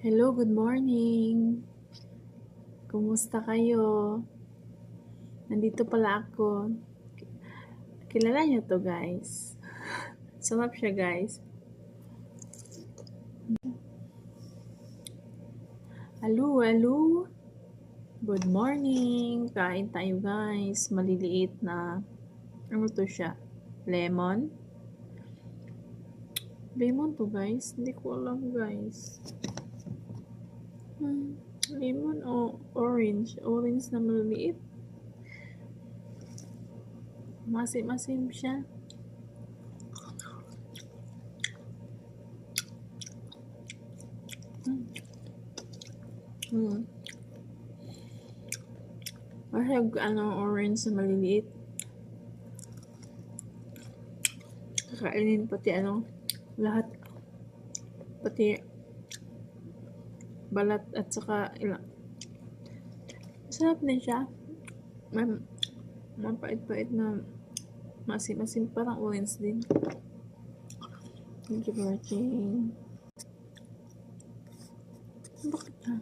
Hello, good morning. Kumusta kayo? Nandito pala ako. Kilala niyo to, guys. Sarap siya, guys. Hello, hello. Good morning. Kain tayo, guys. Maliliit na, ano to siya? Lemon? Lemon to, guys. Hindi ko alam, guys. Lemon o orange? Orange na maliliit. Masim-masim siya. Masag, orange na maliliit. Kakainin pati lahat. Pati balat at saka ilang. Sarap din siya. Mapait-pait na masim-masim, parang orange din. Thank you for watching. Bakit na?